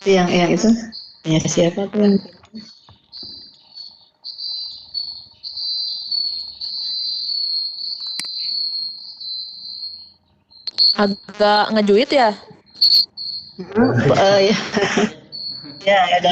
Yang itu punya siapa tuh yang Agak ngejuit ya. ya ya ada.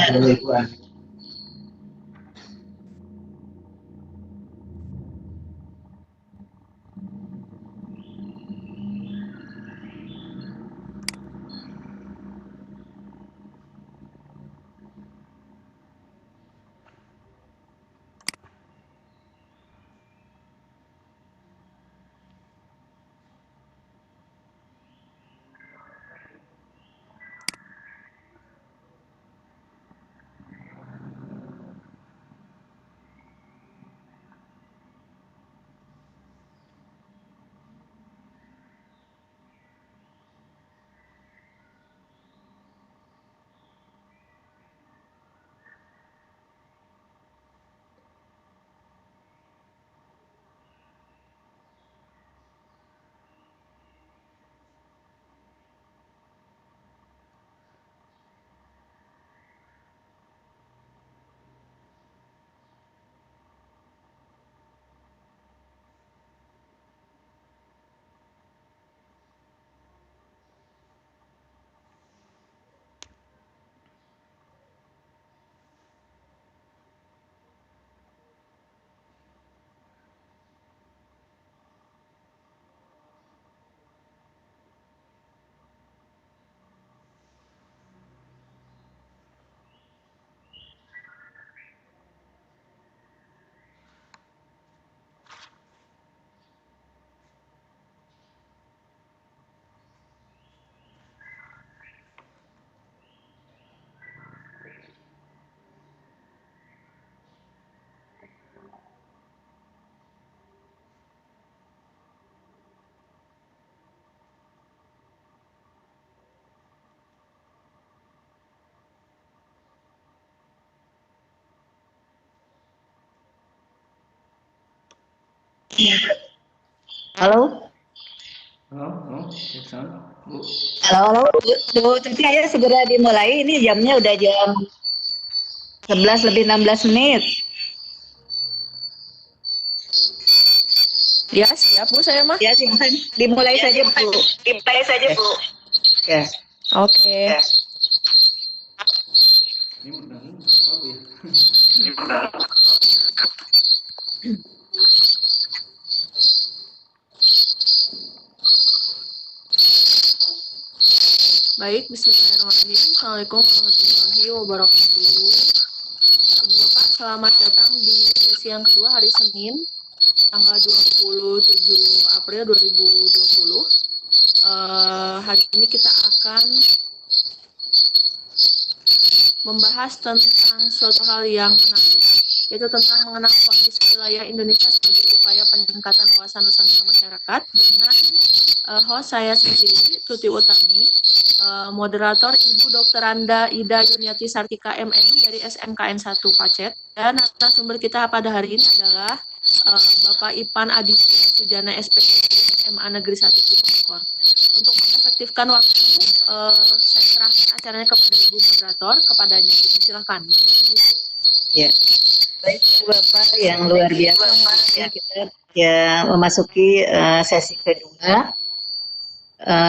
Halo. Halo, Jackson, Bu. Halo, Bu Tuti, ayo segera dimulai. Ini jamnya udah jam 11 lebih 16 menit. Ya, siap Bu saya mah. Ya, silahkan dimulai saja, Bu. Dimulai saja, Bu. Ya. Oke. Ini menang apa, Bu ya? Baik, bismillahirrahmanirrahim. Assalamualaikum warahmatullahi wabarakatuh. Bapak, selamat datang di sesi yang kedua hari Senin, tanggal 27 April 2020. Hari ini kita akan membahas tentang suatu hal yang menarik, yaitu tentang mengenal kondisi wilayah Indonesia sebagai upaya peningkatan wawasan Nusantara masyarakat dengan host saya sendiri, Tuti Utami, moderator Ibu Dr. Anda Ida Yuniati Sartika MM dari SMKN 1 Pacet, dan narasumber kita pada hari ini adalah Bapak Ipan Aditya Sujana SPD SMA Negeri 1 Cipongkor. Untuk mengefektifkan waktu, saya serahkan acaranya kepada Ibu moderator, kepadanya. Silakan. Ya. Baik, Bapak yang luar biasa. Kita ya memasuki sesi kedua.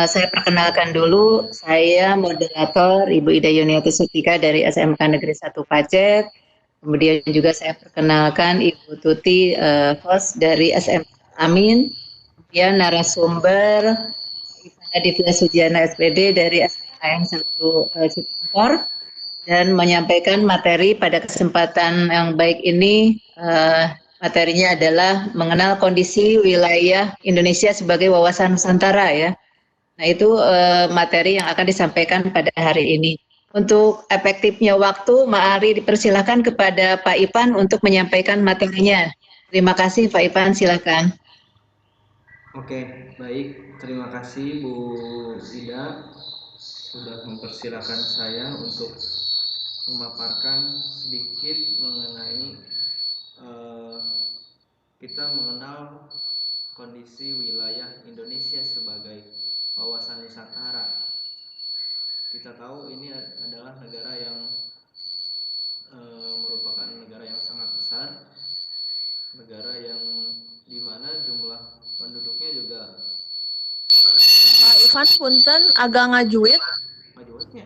Saya perkenalkan dulu, saya moderator Ibu Ida Yuniati Sutika dari SMK Negeri 1 Pacet. Kemudian juga saya perkenalkan Ibu Tuti, host dari SMK Amin. Kemudian narasumber Ivan Aditya Sujiana SPD dari SMKN 1 Cipongkor, dan menyampaikan materi pada kesempatan yang baik ini. Materinya adalah mengenal kondisi wilayah Indonesia sebagai wawasan Nusantara ya. Nah, itu materi yang akan disampaikan pada hari ini. Untuk efektifnya waktu, mari dipersilakan kepada Pak Ipan untuk menyampaikan materinya. Terima kasih, Pak Ipan, silakan. Oke, baik. Terima kasih Bu Ida sudah mempersilahkan saya untuk memaparkan sedikit mengenai kita mengenal kondisi wilayah Indonesia sebagai wawasan Nusantara. Kita tahu ini adalah negara yang merupakan negara yang sangat besar, negara yang dimana jumlah penduduknya juga Pak Ivan punten agak ngajuit. majuitnya.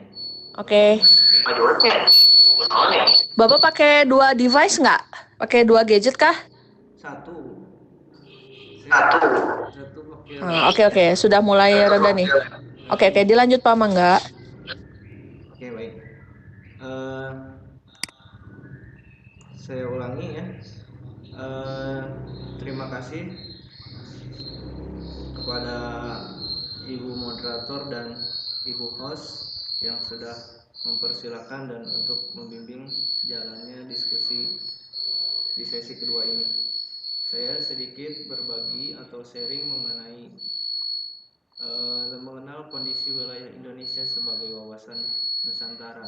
Oke. Bapak pakai 2 device nggak? Pakai 2 gadget kah? Satu pakai. Oke. Sudah mulai reda nih. Oke, dilanjut Pak Mangga. Oke, baik. Saya ulangi ya. Terima kasih kepada Ibu moderator dan Ibu host yang sudah mempersilahkan dan untuk membimbing jalannya diskusi di sesi kedua ini. Saya sedikit berbagi atau sharing mengenai mengenal kondisi wilayah Indonesia sebagai wawasan Nusantara.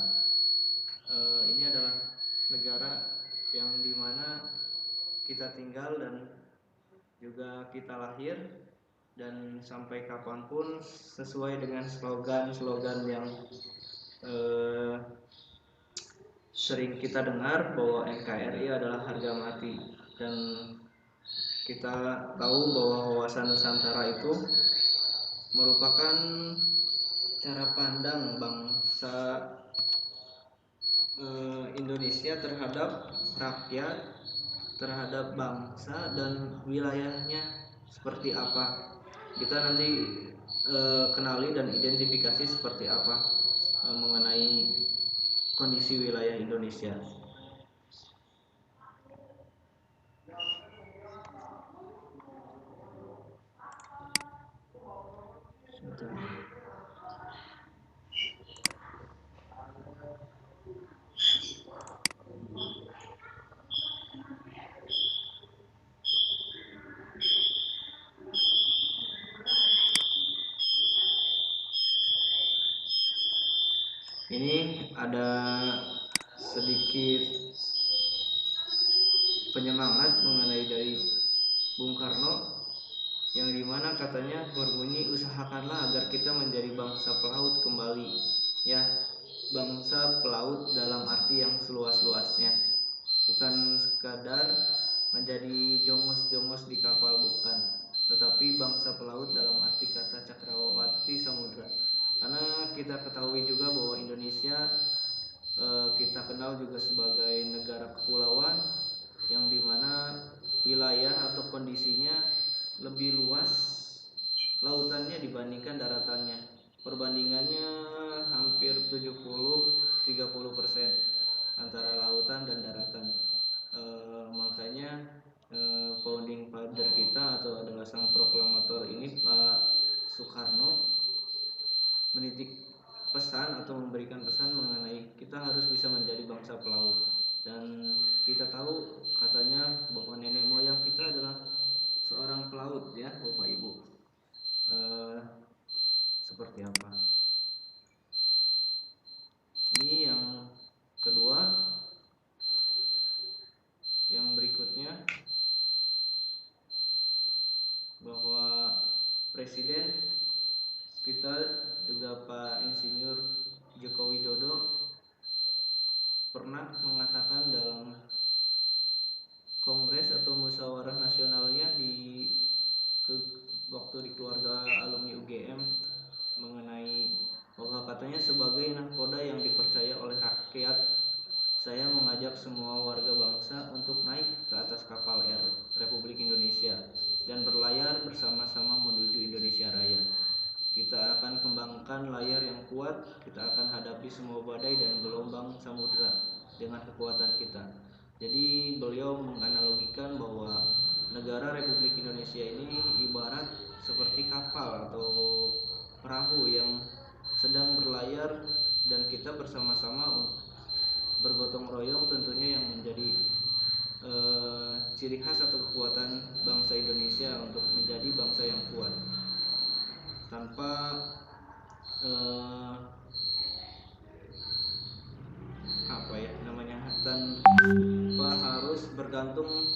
Ini adalah negara yang dimana kita tinggal dan juga kita lahir, dan sampai kapanpun sesuai dengan slogan-slogan yang sering kita dengar bahwa NKRI adalah harga mati, dan kita tahu bahwa wawasan Nusantara itu merupakan cara pandang bangsa Indonesia terhadap rakyat, terhadap bangsa dan wilayahnya seperti apa. Kita nanti kenali dan identifikasi seperti apa mengenai kondisi wilayah Indonesia. Ini ada sedikit penyemangat mengenai dari Bung Karno, yang dimana katanya berbunyi, usahakanlah agar kita menjadi bangsa pelaut kembali, ya, bangsa pelaut dalam arti yang seluas-luasnya, bukan sekadar menjadi jongos-jongos di kapal, bukan, tetapi bangsa pelaut dalam arti kata cakrawala samudra. Karena kita ketahui juga bahwa Indonesia kita kenal juga sebagai negara kepulauan, yang dimana wilayah atau kondisinya lebih luas lautannya dibandingkan daratannya. Perbandingannya hampir 70-30% antara lautan dan daratan. Makanya founding father kita atau adalah sang proklamator ini, Pak Soekarno, menitik pesan atau memberikan pesan mengenai kita harus bisa menjadi bangsa pelaut. Dan kita tahu katanya bahwa nenek moyang kita adalah seorang pelaut, ya Bapak Ibu. Seperti apa? Ini yang kedua. Yang berikutnya, bahwa Presiden kita juga Pak Insinyur Joko Widodo pernah mengatakan dalam kongres atau musyawarah nasionalnya waktu di keluarga alumni UGM mengenai bahwa katanya sebagai nahkoda yang dipercaya oleh rakyat, saya mengajak semua warga bangsa untuk naik ke atas kapal Republik Indonesia dan berlayar bersama-sama menuju Indonesia Raya. Kita akan kembangkan layar yang kuat, kita akan hadapi semua badai dan gelombang samudra dengan kekuatan kita. Jadi beliau menganalogikan bahwa negara Republik Indonesia ini ibarat seperti kapal atau perahu yang sedang berlayar, dan kita bersama-sama bergotong royong tentunya yang menjadi ciri khas atau kekuatan bangsa Indonesia untuk menjadi bangsa yang kuat, tanpa tanpa harus bergantung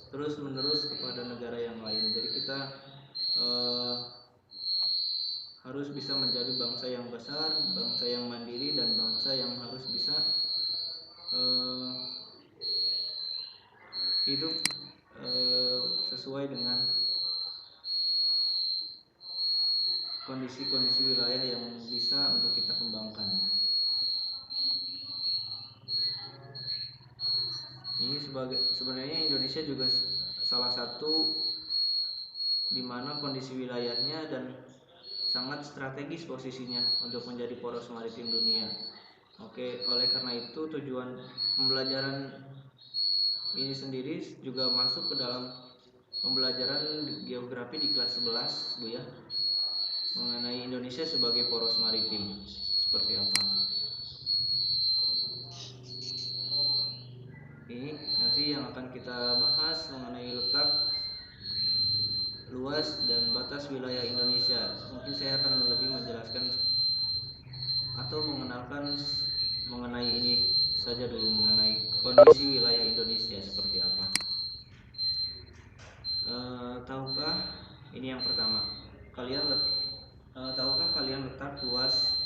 terus-menerus kepada negara yang lain. Jadi kita harus bisa menjadi bangsa yang besar, bangsa yang mandiri, dan bangsa yang harus bisa hidup sesuai dengan kondisi-kondisi wilayah yang bisa untuk kita kembangkan. Ini sebenarnya Indonesia juga salah satu di mana kondisi wilayahnya dan sangat strategis posisinya untuk menjadi poros maritim dunia. Oke, oleh karena itu tujuan pembelajaran ini sendiri juga masuk ke dalam pembelajaran geografi di kelas 11, Bu ya, mengenai Indonesia sebagai poros maritim seperti apa. Ini nanti yang akan kita bahas mengenai letak, luas, dan batas wilayah Indonesia. Mungkin saya akan lebih menjelaskan atau mengenalkan mengenai ini saja dulu, mengenai kondisi wilayah Indonesia seperti apa. Tahukah, ini yang pertama, tahukah kalian letak, luas,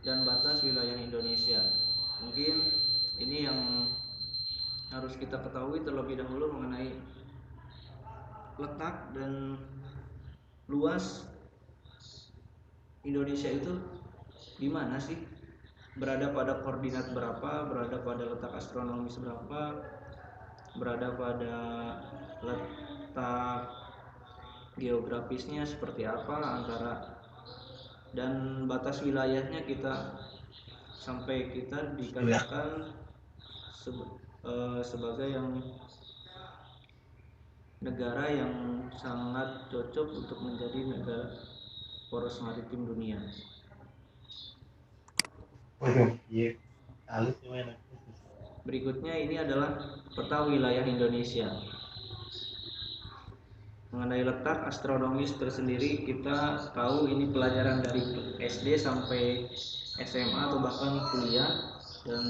dan batas wilayah Indonesia? Mungkin ini yang harus kita ketahui terlebih dahulu mengenai letak dan luas Indonesia itu di mana sih? Berada pada koordinat berapa? Berada pada letak astronomis berapa? Berada pada letak geografisnya seperti apa antara, dan batas wilayahnya kita sampai kita dikatakan sebagai yang negara yang sangat cocok untuk menjadi negara poros maritim dunia. Berikutnya ini adalah peta wilayah Indonesia. Mengenai letak astronomis tersendiri, kita tahu ini pelajaran dari SD sampai SMA atau bahkan kuliah, dan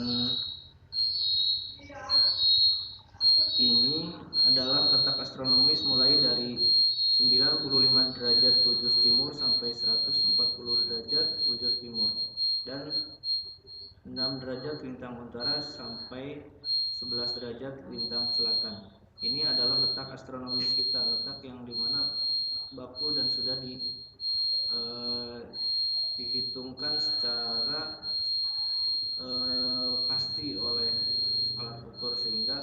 ini adalah letak astronomis mulai dari 95 derajat bujur timur sampai 140 derajat bujur timur, dan 6 derajat lintang utara sampai 11 derajat lintang selatan. Ini adalah letak astronomis kita, letak yang dimana baku dan sudah dihitungkan secara pasti oleh alat ukur, sehingga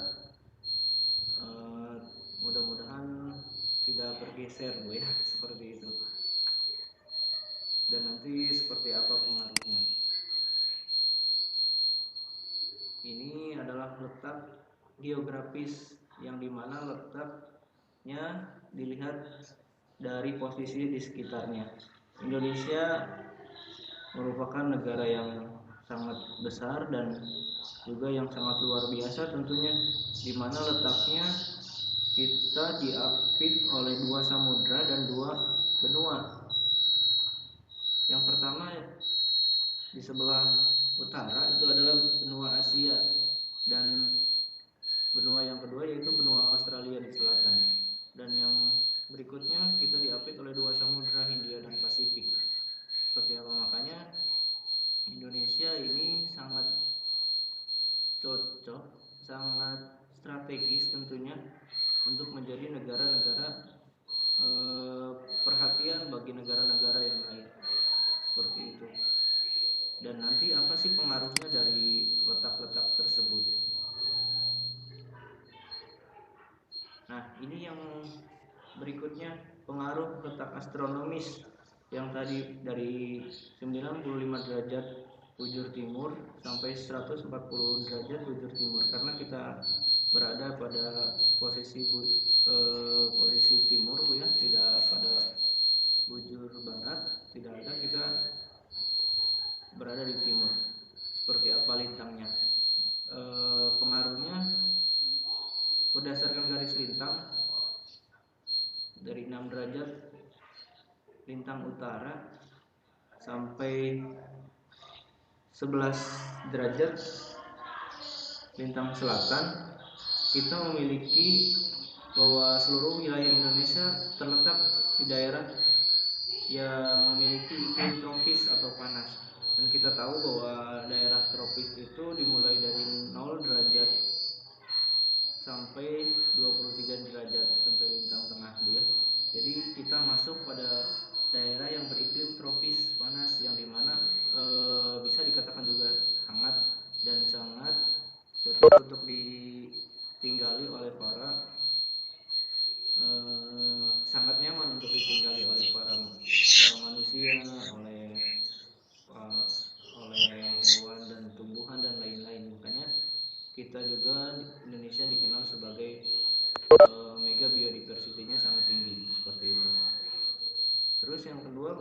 mudah-mudahan tidak bergeser, Bu ya, seperti itu. Dan nanti seperti apa pengaruhnya. Ini adalah letak geografis yang dimana letaknya dilihat dari posisi di sekitarnya. Indonesia merupakan negara yang sangat besar dan juga yang sangat luar biasa tentunya, dimana letaknya kita diapit oleh 2 samudra dan 2 benua. Yang pertama di sebelah utara itu adalah benua Asia, dan benua yang kedua yaitu benua Australia di selatan, dan yang berikutnya kita diapit oleh 2 samudra, Hindia dan Pasifik. Seperti apa, makanya Indonesia ini sangat cocok, sangat strategis tentunya untuk menjadi negara-negara perhatian bagi negara-negara yang lain, seperti itu. Dan nanti apa sih pengaruhnya dari letak-letak tersebut? Nah, ini yang berikutnya, pengaruh letak astronomis yang tadi dari 95 derajat bujur timur sampai 140 derajat bujur timur, karena kita berada pada posisi timur, Bu ya, tidak pada bujur barat, tidak ada, kita berada di timur. Seperti apa lintangnya? Pengaruhnya berdasarkan garis lintang dari 6 derajat lintang utara sampai 11 derajat lintang selatan, kita memiliki bahwa seluruh wilayah Indonesia terletak di daerah yang memiliki iklim cocok untuk ditinggali oleh para sangat nyaman untuk ditinggali oleh para manusia, oleh hewan dan tumbuhan dan lain-lain. Makanya kita juga Indonesia dikenal sebagai mega biodiversity-nya sangat tinggi seperti itu. Terus yang kedua,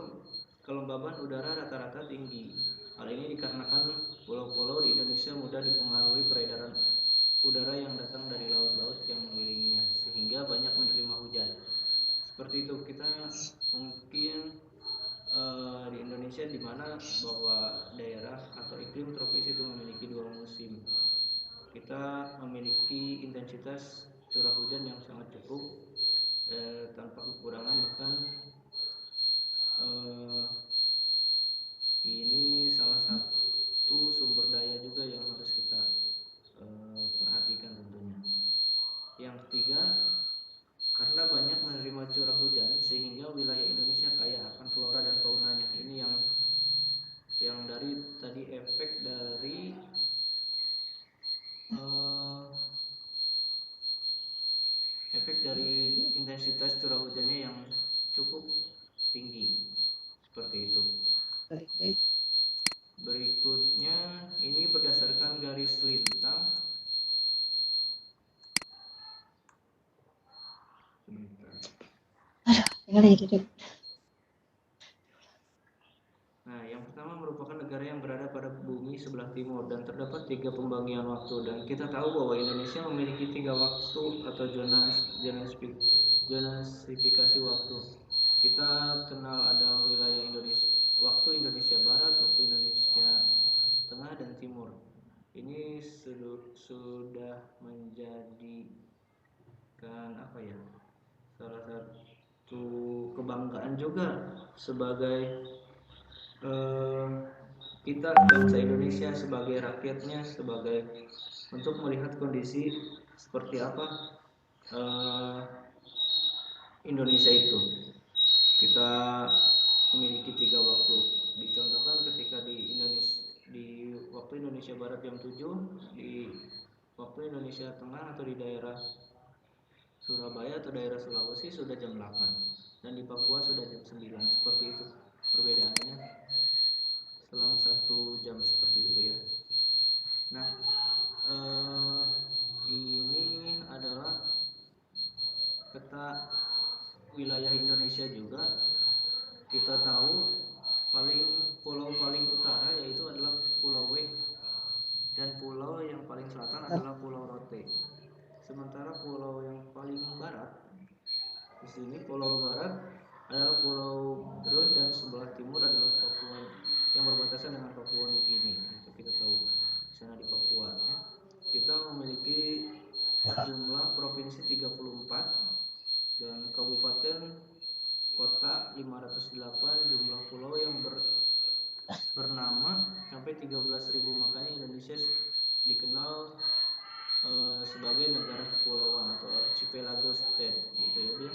kelembaban udara rata-rata tinggi. Hal ini dikarenakan pulau-pulau di Indonesia mudah dipengaruhi peredaran udara yang datang dari laut-laut yang mengelilinginya, sehingga banyak menerima hujan. Seperti itu, kita mungkin di Indonesia di mana bahwa daerah atau iklim tropis itu memiliki 2 musim. Kita memiliki intensitas curah hujan yang sangat cukup tanpa kekurangan, bahkan ini salah satu sumber daya juga yang harus kita perhatikan tentunya. Yang ketiga, karena banyak menerima curah hujan sehingga wilayah Indonesia kaya akan flora dan faunanya. Ini yang dari tadi efek dari intensitas curah hujannya yang cukup tinggi seperti itu. Berikutnya ini berdasarkan garis lintang. Nah, yang pertama merupakan negara yang berada pada bumi sebelah timur dan terdapat 3 pembagian waktu, dan kita tahu bahwa Indonesia memiliki 3 waktu atau zonasifikasi waktu. Kita kenal ada wilayah Indonesia, waktu Indonesia Barat, waktu Indonesia Tengah dan Timur. Ini sudah menjadikan salah satu kebanggaan juga sebagai kita bangsa Indonesia, sebagai rakyatnya, sebagai untuk melihat kondisi seperti apa Indonesia itu. Kita memiliki 3 waktu. Dicontohkan ketika di waktu Indonesia Barat jam 7, di waktu Indonesia Tengah atau di daerah Surabaya atau daerah Sulawesi sudah jam 8, dan di Papua sudah jam 9. Seperti itu perbedaannya, selang 1 jam seperti itu ya. Nah, ini adalah peta wilayah Indonesia juga. Kita tahu pulau paling utara yaitu adalah Pulau W, dan pulau yang paling selatan adalah Pulau Rote. Sementara pulau yang paling barat di sini, Pulau Barat adalah Pulau Brun, dan sebelah timur adalah Papua yang berbatasan dengan Papua Nugini. Itu kita tahu di sana di Papua ya. Kita memiliki jumlah provinsi 34 dan kabupaten kota 508, jumlah pulau yang bernama sampai 13.000. Makanya Indonesia dikenal sebagai negara kepulauan atau archipelago state gitu ya dia.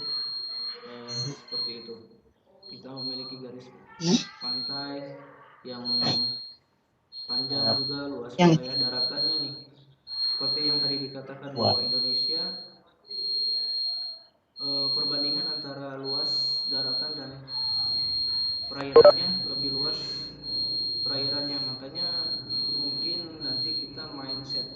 Seperti itu. Kita memiliki garis pantai yang panjang juga, luas wilayah daratannya nih. Seperti yang tadi dikatakan bahwa Indonesia perbandingan antara luas daratan dan perairannya lebih luas perairannya. Makanya mungkin nanti kita mindset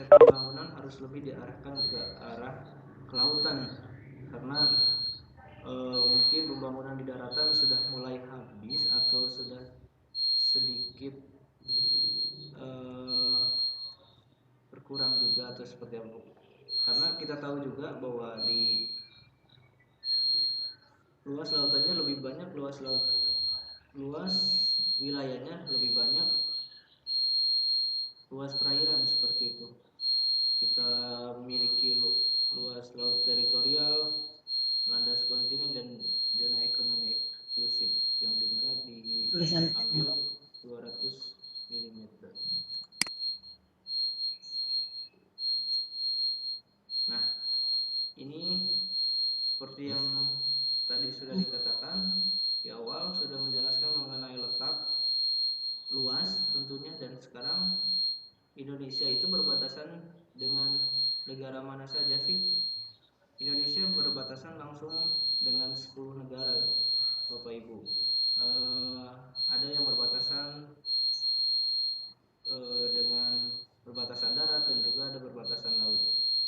pembangunan harus lebih diarahkan ke arah kelautan, karena mungkin pembangunan di daratan sudah mulai habis atau sudah sedikit berkurang juga atau seperti apa. Karena kita tahu juga bahwa di luas lautannya lebih banyak, luas wilayahnya lebih banyak, luas perairan seperti itu. Kita memiliki luas laut teritorial, landas kontinen, dan zona ekonomi eksklusif yang dimana diambil 200 mm. Nah, ini seperti yang tadi sudah dikatakan di awal, sudah menjelaskan mengenai letak luas tentunya. tentunya. Dan sekarang Indonesia itu berbatasan dengan negara mana saja sih? Indonesia berbatasan langsung dengan 10 negara, Bapak Ibu. Ada yang berbatasan dengan berbatasan darat dan juga ada berbatasan laut.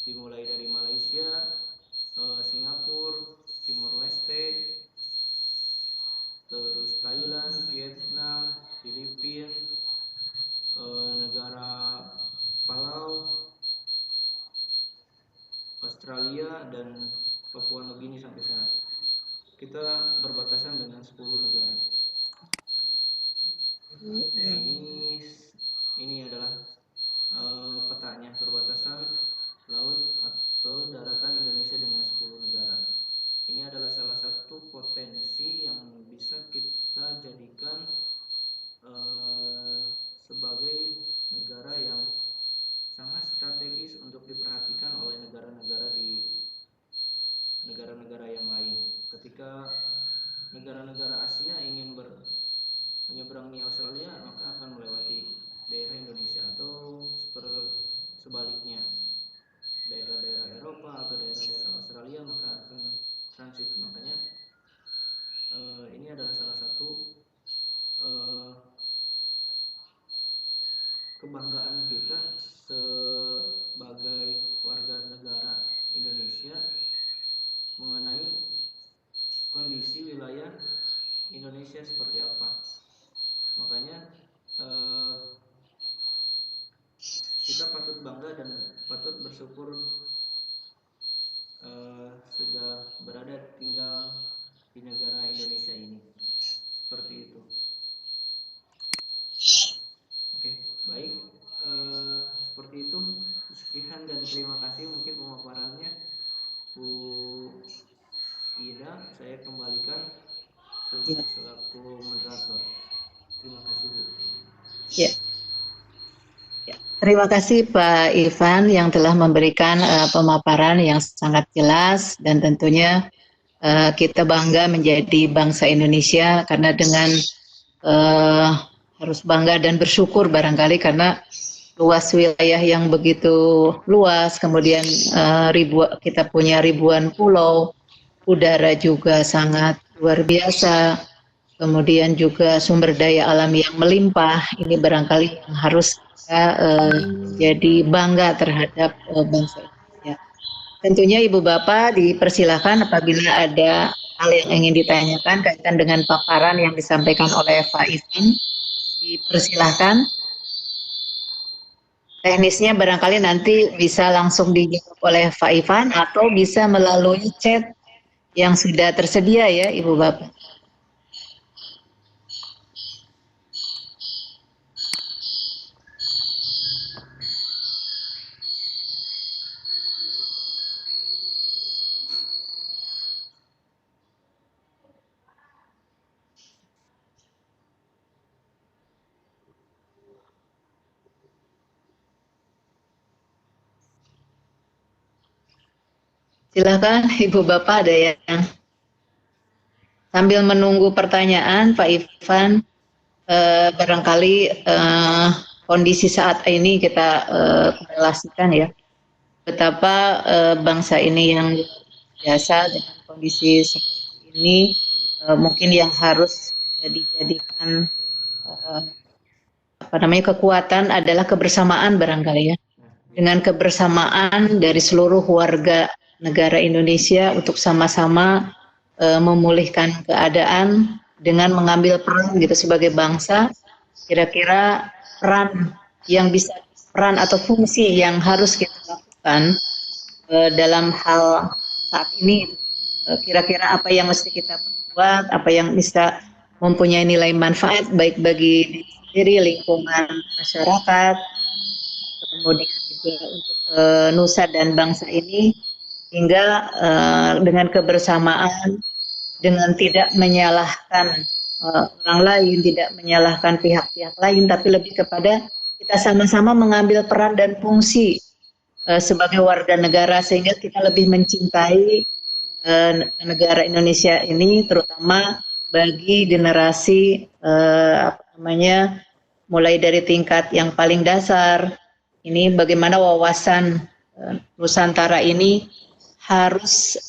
Dimulai dari Malaysia, Singapura, Timor Leste, terus Thailand, Vietnam, Filipina, negara Palau, Australia, dan Papua Nugini sampai sana. Kita berbatasan dengan 10 negara. Ini adalah petanya perbatasan laut atau daratan Indonesia dengan 10 negara. Ini adalah salah satu potensi yang bisa kita jadikan sebagai negara yang sangat strategis untuk diperhatikan oleh negara-negara yang lain. Ketika negara-negara Asia ingin menyeberangi Australia, maka akan melewati daerah Indonesia, atau sebaliknya, daerah-daerah Eropa atau daerah-daerah Australia maka akan transit. Makanya ini adalah salah satu kebanggaan kita sebagai warga negara Indonesia mengenai kondisi wilayah Indonesia seperti apa. Makanya kita patut bangga dan patut bersyukur sudah berada tinggal di negara Indonesia ini. Seperti itu. Oke, baik. Seperti itu. Sekian dan terima kasih mungkin pemaparannya Bu Ida. Saya kembalikan selaku moderator. Terima kasih, Bu. Ya. Terima kasih Pak Irfan yang telah memberikan pemaparan yang sangat jelas, dan tentunya kita bangga menjadi bangsa Indonesia karena dengan harus bangga dan bersyukur barangkali karena luas wilayah yang begitu luas, kemudian kita punya ribuan pulau, udara juga sangat luar biasa, kemudian juga sumber daya alam yang melimpah. Ini barangkali yang harus kita jadi bangga terhadap bangsa Indonesia. Tentunya Ibu Bapak dipersilakan apabila ada hal yang ingin ditanyakan kaitan dengan paparan yang disampaikan oleh Pak Irfan, dipersilakan. Teknisnya barangkali nanti bisa langsung dijawab oleh Pak Irfan atau bisa melalui chat yang sudah tersedia ya Ibu Bapak. Silakan Ibu Bapak, ada yang sambil menunggu pertanyaan Pak Irfan, barangkali kondisi saat ini kita korelasikan ya, betapa bangsa ini yang biasa dengan kondisi seperti ini mungkin yang harus dijadikan kekuatan adalah kebersamaan barangkali ya, dengan kebersamaan dari seluruh warga negara Indonesia untuk sama-sama memulihkan keadaan dengan mengambil peran gitu sebagai bangsa. Kira-kira peran atau fungsi yang harus kita lakukan dalam hal saat ini, kira-kira apa yang mesti kita perbuat, apa yang bisa mempunyai nilai manfaat baik bagi diri sendiri, lingkungan masyarakat, kemudian juga untuk nusa dan bangsa ini, hingga dengan kebersamaan, dengan tidak menyalahkan orang lain, tidak menyalahkan pihak-pihak lain, tapi lebih kepada kita sama-sama mengambil peran dan fungsi sebagai warga negara sehingga kita lebih mencintai negara Indonesia ini, terutama bagi generasi mulai dari tingkat yang paling dasar. Ini bagaimana wawasan Nusantara ini harus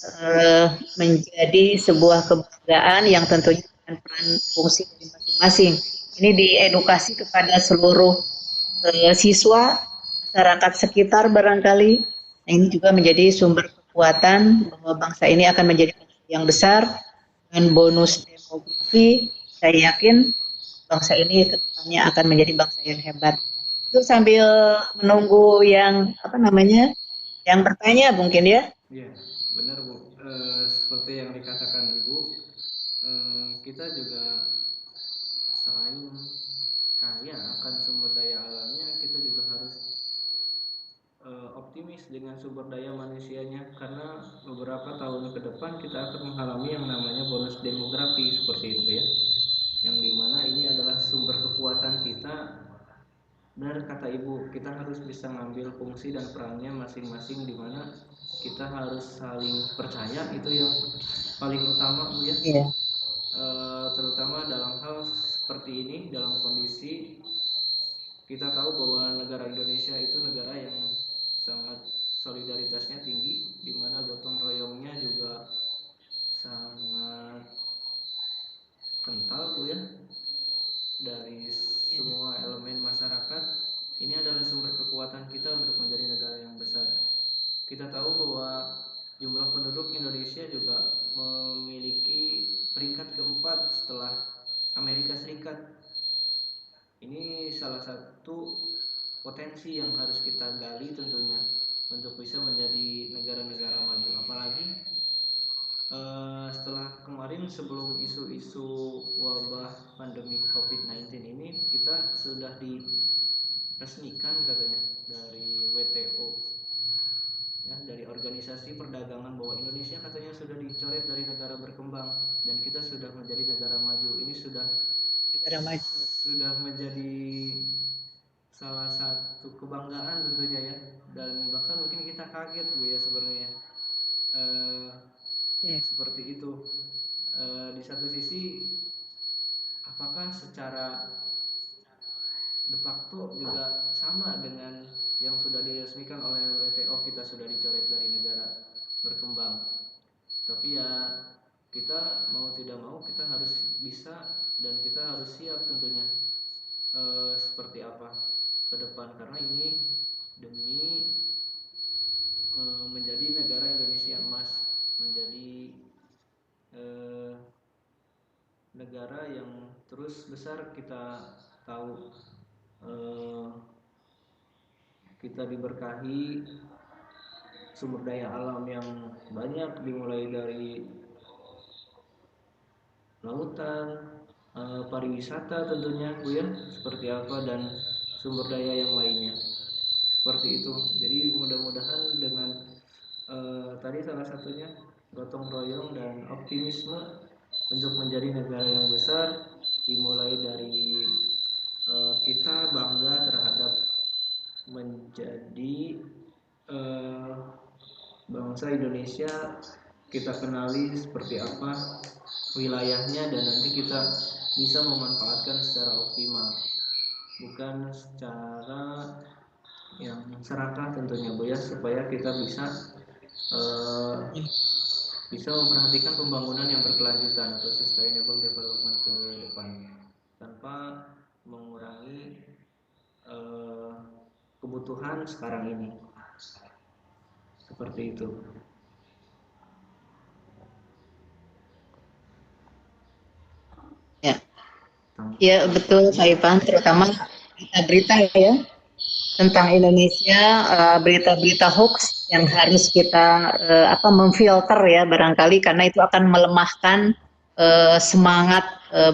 menjadi sebuah kebanggaan yang tentunya dengan peran fungsi dari masing-masing. Ini diedukasi kepada seluruh siswa, masyarakat sekitar barangkali. Nah, ini juga menjadi sumber kekuatan bahwa bangsa ini akan menjadi bangsa yang besar dengan bonus demografi. Saya yakin bangsa ini kedepannya akan menjadi bangsa yang hebat. Itu sambil menunggu yang yang bertanya mungkin ya. Iya, benar Bu. Seperti yang dikatakan Ibu, kita juga selain kaya akan sumber daya alamnya, kita juga harus optimis dengan sumber daya manusianya, karena beberapa tahun ke depan kita akan mengalami yang namanya bonus demografi seperti itu ya, yang dimana ini adalah sumber kekuatan kita. Benar kata Ibu, kita harus bisa ngambil fungsi dan perannya masing-masing, dimana kita harus saling percaya, itu yang paling utama Bu ya. Yeah. Terutama dalam hal seperti ini, dalam kondisi kita tahu bahwa negara Indonesia itu negara yang sangat solidaritasnya tinggi, di mana gotong royongnya juga sangat kental Bu ya, dari semua elemen masyarakat. Ini adalah sumber kekuatan kita untuk menjadi negara yang besar. Kita tahu bahwa jumlah penduduk Indonesia juga memiliki peringkat keempat setelah Amerika Serikat. Ini salah satu potensi yang harus kita gali tentunya untuk bisa menjadi negara-negara maju. Apalagi setelah kemarin, sebelum isu-isu wabah pandemi COVID-19 ini, kita sudah diresmikan katanya dari WTO ya, dari Organisasi Perdagangan, bahwa Indonesia katanya sudah dicoret dari negara berkembang dan kita sudah menjadi negara maju. Ini sudah menjadi salah satu kebanggaan tentunya ya, dan bahkan mungkin kita kaget Bu ya sebenarnya. Seperti itu. Di satu sisi, apakah secara de facto juga sama dengan yang sudah diresmikan oleh WTO, kita sudah dicoret dari negara berkembang. Tapi ya kita mau tidak mau kita harus bisa dan kita harus siap tentunya seperti apa ke depan, karena ini demi menjadi negara Indonesia emas, menjadi negara yang terus besar. Kita tahu kita diberkahi sumber daya alam yang banyak, dimulai dari lautan, pariwisata tentunya Bu ya, seperti apa, dan sumber daya yang lainnya seperti itu. Jadi mudah-mudahan dengan tadi salah satunya gotong royong dan optimisme untuk menjadi negara yang besar, dimulai dari kita bangga terhadap menjadi bangsa Indonesia, kita kenali seperti apa wilayahnya, dan nanti kita bisa memanfaatkan secara optimal, bukan secara yang serakah tentunya Bu ya, supaya kita bisa memperhatikan pembangunan yang berkelanjutan atau sustainable development ke depan, tanpa mengurangi kebutuhan sekarang ini. Seperti itu. Ya betul Pak Ipan, terutama berita-berita ya tentang Indonesia, berita-berita hoax yang harus kita memfilter ya barangkali, karena itu akan melemahkan semangat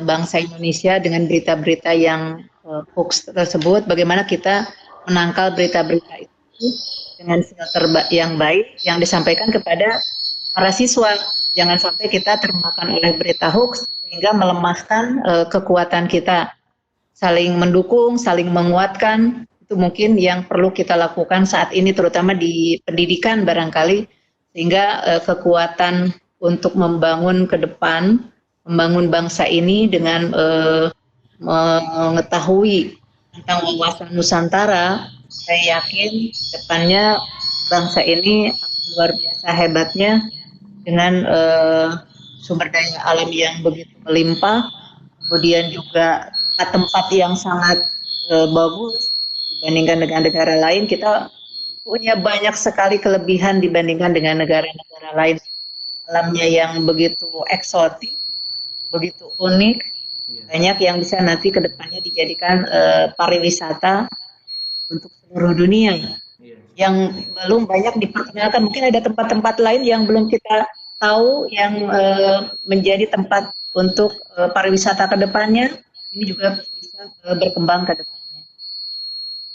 bangsa Indonesia dengan berita-berita yang hoax tersebut. Bagaimana kita menangkal berita-berita itu dengan filter yang baik yang disampaikan kepada para siswa. Jangan sampai kita termakan oleh berita hoax sehingga melemahkan kekuatan kita. Saling mendukung, saling menguatkan, itu mungkin yang perlu kita lakukan saat ini, terutama di pendidikan barangkali, sehingga kekuatan untuk membangun ke depan, membangun bangsa ini dengan mengetahui tentang wawasan Nusantara, saya yakin depannya bangsa ini luar biasa hebatnya dengan sumber daya alam yang begitu melimpah, kemudian juga tempat yang sangat bagus dibandingkan dengan negara lain. Kita punya banyak sekali kelebihan dibandingkan dengan negara-negara lain. Alamnya yang begitu eksotik, begitu unik, banyak yang bisa nanti ke depannya dijadikan pariwisata untuk seluruh dunia yang belum banyak diperkenalkan. Mungkin ada tempat-tempat lain yang belum kita tahu yang menjadi tempat untuk pariwisata ke depannya. Ini juga bisa berkembang ke depannya.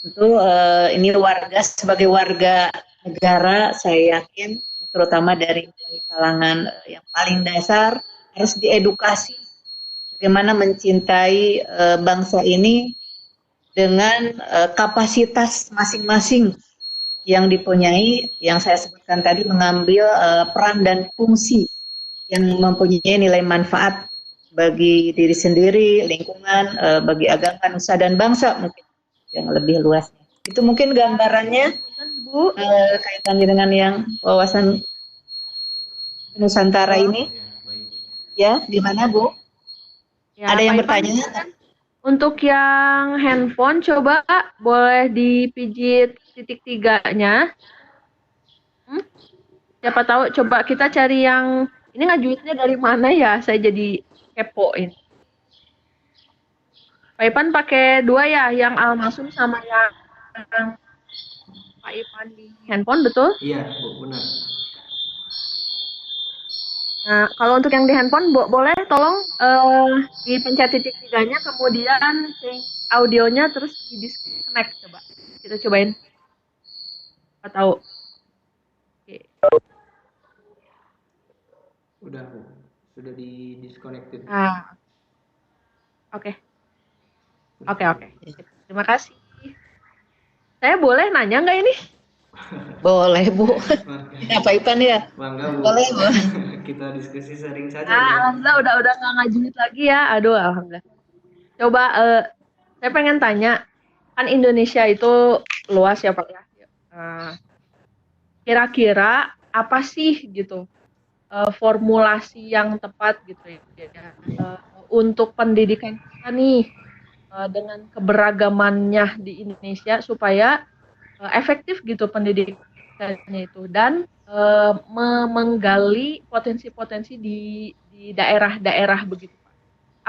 Tentu ini sebagai warga negara, saya yakin terutama dari kalangan yang paling dasar harus diedukasi bagaimana mencintai bangsa ini dengan kapasitas masing-masing yang dipunyai, yang saya sebutkan tadi, mengambil peran dan fungsi yang mempunyai nilai manfaat bagi diri sendiri, lingkungan, bagi agama, nusa dan bangsa mungkin yang lebih luasnya. Itu mungkin gambarannya, Bu, kaitannya dengan yang wawasan Nusantara ini. Ya, gimana, Bu? Ya, Ada yang Pak Ipan, bertanya? untuk yang handphone, coba boleh dipijit titik 3-nya. Siapa tahu, coba kita cari yang, ini ngajuinnya dari mana ya? Saya jadi kepoin. Pak Ipan pakai 2 ya, yang Almasum sama yang Pak Ipan di handphone, betul? Iya, Bu, benar. Nah, kalau untuk yang di handphone, boleh tolong dipencet titik 3-nya, kemudian audionya terus di disconnect, coba. Kita cobain. Nggak tahu. Oke. Udah, Bu. Sudah di disconnected. Oke. Oke. Terima kasih. Saya boleh nanya nggak ini? Boleh, Bu. Apa Ipan ya? Bangga, Bu. Boleh, Bu. Kita diskusi sering saja, Bu. Alhamdulillah udah nggak ngajuin lagi ya. Aduh, alhamdulillah. Coba saya pengen tanya, kan Indonesia itu luas ya Pak ya. Kira-kira apa sih gitu formulasi yang tepat gitu ya untuk pendidikan kita nih dengan keberagamannya di Indonesia supaya efektif gitu pendidikannya itu dan menggali potensi-potensi di daerah-daerah begitu Pak.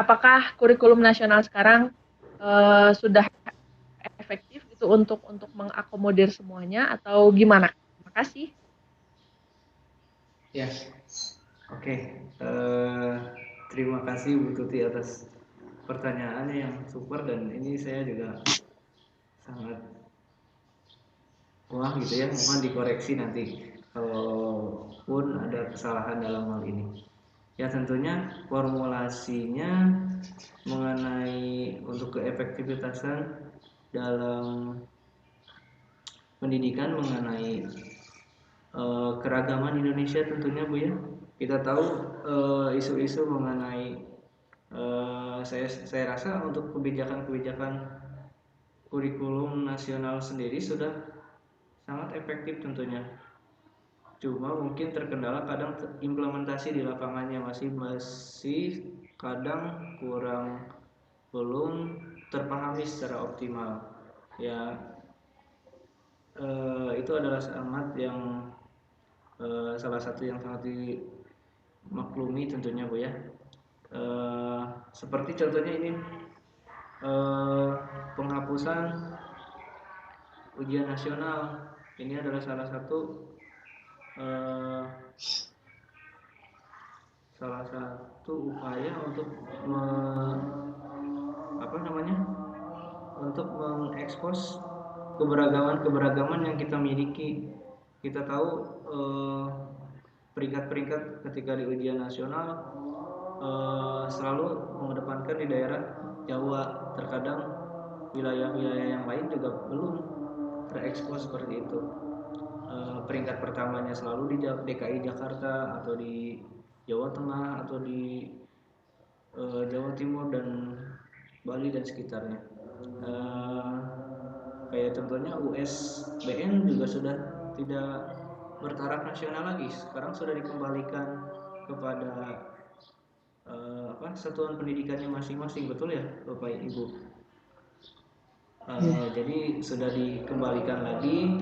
Apakah kurikulum nasional sekarang sudah efektif gitu untuk mengakomodir semuanya atau gimana? Terima kasih. Ya, oke. Terima kasih Bu Tuti atas pertanyaannya yang super, dan ini saya juga sangat wah gitu ya. Mohon dikoreksi nanti kalau pun ada kesalahan dalam hal ini. Ya, tentunya formulasinya mengenai untuk keefektivitasan dalam pendidikan mengenai keragaman Indonesia tentunya Bu ya. Kita tahu isu-isu mengenai saya rasa untuk kebijakan-kebijakan kurikulum nasional sendiri sudah sangat efektif tentunya. Cuma mungkin terkendala kadang implementasi di lapangannya masih kadang belum terpahami secara optimal. Ya, itu adalah salah satu yang sangat dimaklumi tentunya Bu ya. Seperti contohnya ini penghapusan ujian nasional, ini adalah salah satu upaya untuk untuk mengekspos keberagaman yang kita miliki. Kita tahu peringkat-peringkat ketika di ujian nasional selalu mengedepankan di daerah Jawa. Terkadang wilayah-wilayah yang lain juga belum terekspos seperti itu. Peringkat pertamanya selalu di DKI Jakarta atau di Jawa Tengah atau di Jawa Timur dan Bali dan sekitarnya. Kayak contohnya USBN juga sudah tidak bertaraf nasional lagi, sekarang sudah dikembalikan kepada satuan pendidikannya masing-masing, betul ya Bapak Ibu? Jadi sudah dikembalikan lagi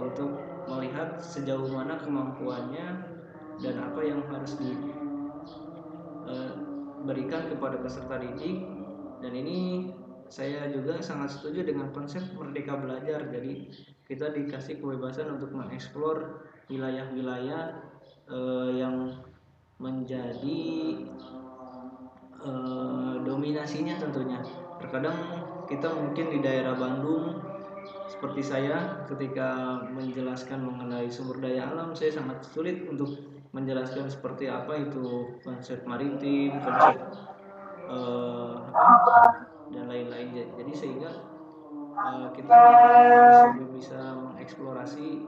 untuk melihat sejauh mana kemampuannya dan apa yang harus diberikan kepada peserta didik. Dan ini saya juga sangat setuju dengan konsep merdeka belajar. Jadi kita dikasih kebebasan untuk mengeksplor wilayah-wilayah yang menjadi dominasinya tentunya. Terkadang kita mungkin di daerah Bandung, seperti saya, ketika menjelaskan mengenai sumber daya alam, saya sangat sulit untuk menjelaskan seperti apa itu konsep maritim, konsep dan lain-lain. Jadi sehingga kita harus lebih bisa mengeksplorasi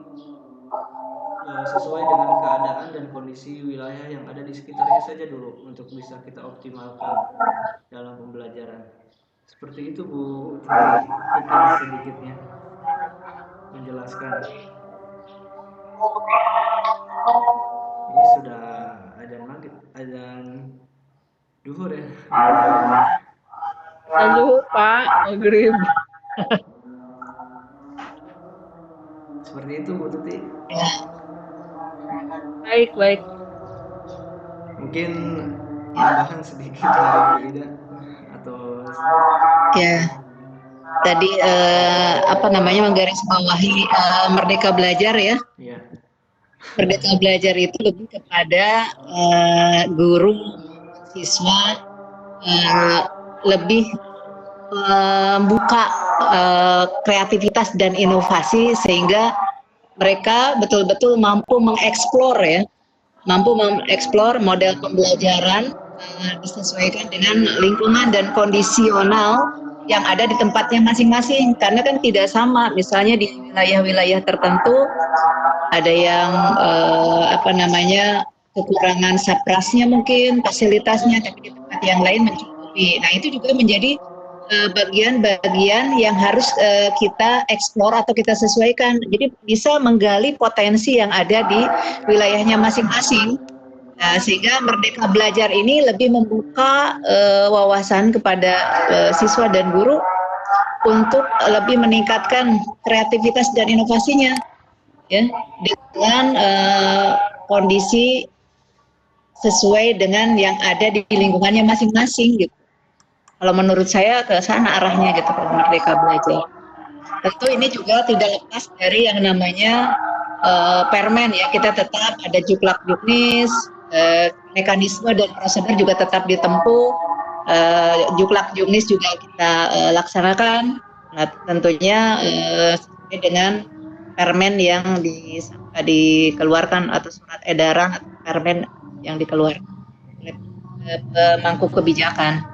sesuai dengan keadaan dan kondisi wilayah yang ada di sekitarnya saja dulu untuk bisa kita optimalkan dalam pembelajaran. Seperti itu Bu, mungkin sedikitnya menjelaskan. Ini sudah adzan maghrib, adzan duhur ya. Adzan duhur Pak, maghrib. Seperti itu Bu Tuti. Baik. Mungkin tambahan sedikit dari Bu Ida atau ya. Tadi menggarisbawahi Merdeka Belajar ya. Iya. Merdeka Belajar itu lebih kepada guru, siswa lebih membuka kreativitas dan inovasi sehingga mereka betul-betul mampu mengeksplor model pembelajaran disesuaikan dengan lingkungan dan kondisional yang ada di tempatnya masing-masing, karena kan tidak sama. Misalnya di wilayah-wilayah tertentu ada yang kekurangan saprasnya, mungkin fasilitasnya, tapi di tempat yang lain mencukupi. Nah, itu juga menjadi bagian-bagian yang harus kita eksplor atau kita sesuaikan. Jadi bisa menggali potensi yang ada di wilayahnya masing-masing. Sehingga Merdeka Belajar ini lebih membuka wawasan kepada siswa dan guru untuk lebih meningkatkan kreativitas dan inovasinya, ya, dengan kondisi sesuai dengan yang ada di lingkungannya masing-masing gitu. Kalau menurut saya ke sana arahnya gitu, kalau Merdeka Belajar. Tentu ini juga tidak lepas dari yang namanya permen ya, kita tetap ada juklak-juknis, mekanisme dan prosedur juga tetap ditempuh, juklak-juknis juga kita laksanakan. Nah, tentunya sesuai dengan permen yang dikeluarkan atau surat edaran atau permen yang dikeluarkan oleh pemangku kebijakan.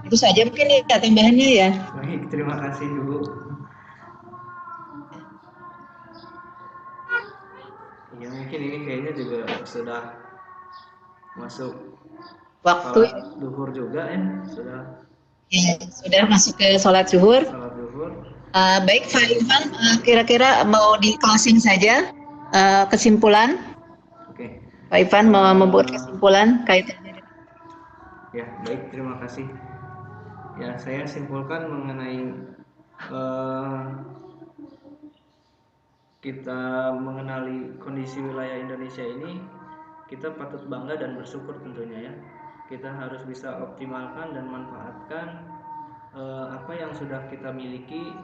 Itu saja mungkin ya tambahannya ya. Baik, terima kasih Bu. Ya mungkin ini kayaknya juga sudah masuk waktu duhur juga ya, sudah masuk ke sholat zuhur. Baik Pak Ivan, kira-kira mau di closing saja kesimpulan. Oke. Pak Ivan mau membuat kesimpulan kaitannya. Ya baik, terima kasih. Ya, saya simpulkan mengenai kita mengenali kondisi wilayah Indonesia ini, kita patut bangga dan bersyukur tentunya ya. Kita harus bisa optimalkan dan manfaatkan apa yang sudah kita miliki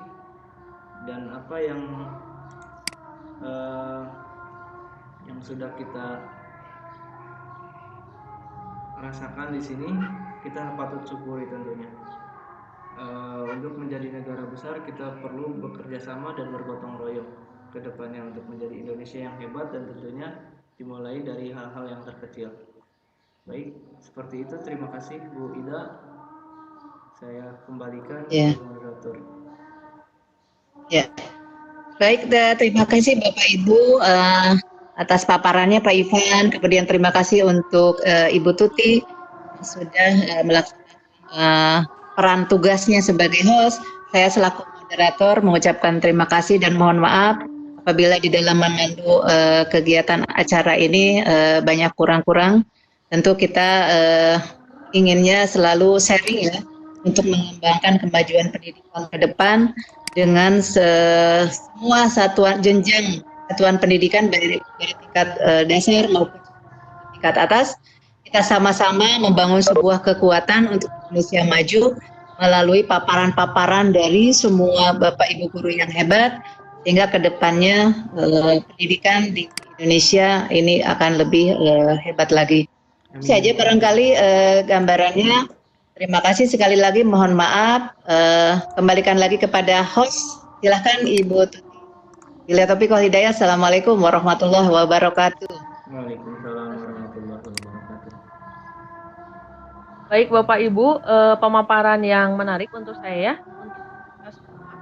dan apa yang sudah kita rasakan di sini, kita patut syukuri tentunya. Untuk menjadi negara besar kita perlu bekerja sama dan bergotong royong ke depannya untuk menjadi Indonesia yang hebat, dan tentunya dimulai dari hal-hal yang terkecil. Baik, seperti itu. Terima kasih Bu Ida. Saya kembalikan ke moderator. Ya. Baik, terima kasih Bapak Ibu atas paparannya Pak Ivan. Kemudian terima kasih untuk Ibu Tuti sudah melaksanakan peran tugasnya sebagai host, saya selaku moderator mengucapkan terima kasih dan mohon maaf apabila di dalam memandu kegiatan acara ini banyak kurang-kurang. Tentu kita inginnya selalu sharing ya untuk mengembangkan kemajuan pendidikan ke depan dengan semua satuan jenjang satuan pendidikan dari tingkat dasar maupun tingkat atas. Kita sama-sama membangun sebuah kekuatan untuk Indonesia maju melalui paparan-paparan dari semua Bapak Ibu guru yang hebat, sehingga kedepannya pendidikan di Indonesia ini akan lebih hebat lagi. Itu saja barangkali gambarannya. Terima kasih sekali lagi, mohon maaf. Kembalikan lagi kepada host. Silahkan Ibu Tuti. Bila taufiq wal hidayah. Assalamualaikum warahmatullahi wabarakatuh. Waalaikumsalam warahmatullahi wabarakatuh. Baik Bapak Ibu, pemaparan yang menarik untuk saya, untuk kita semua.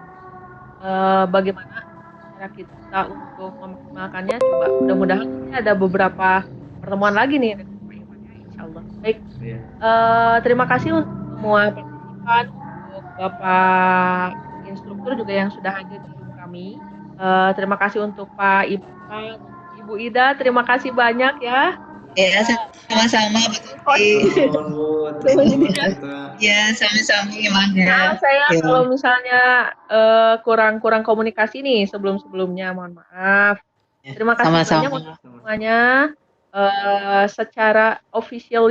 Bagaimana cara kita untuk memaksimalkannya? Coba mudah-mudahan ada beberapa pertemuan lagi nih, insya Allah. Baik, terima kasih untuk semua partisipan, untuk Bapak instruktur juga yang sudah hadir di Zoom kami. Terima kasih untuk Pak Ipan, Ibu Ida, terima kasih banyak ya. Ya, sama-sama ya, sama-sama Maaf saya kalau misalnya kurang komunikasi nih sebelum-sebelumnya, mohon maaf. Terima kasih banyak untuk semuanya. Secara official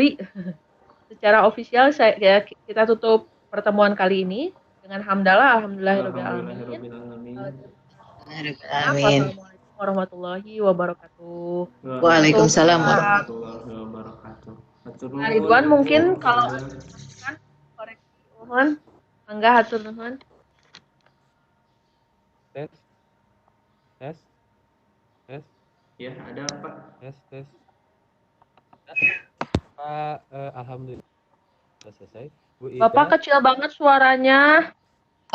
kita tutup pertemuan kali ini dengan hamdalah, alhamdulillahirabbil alamin. Assalamualaikum warahmatullahi wabarakatuh. Waalaikumsalam warahmatullahi wabarakatuh. Nah, Ridwan mungkin kalau kan koreksi mohon, enggak hatur nuhun. Tes. Ya, ada Pak. Tes. Pak, alhamdulillah sudah selesai. Bu Ida. Bapak kecil banget suaranya.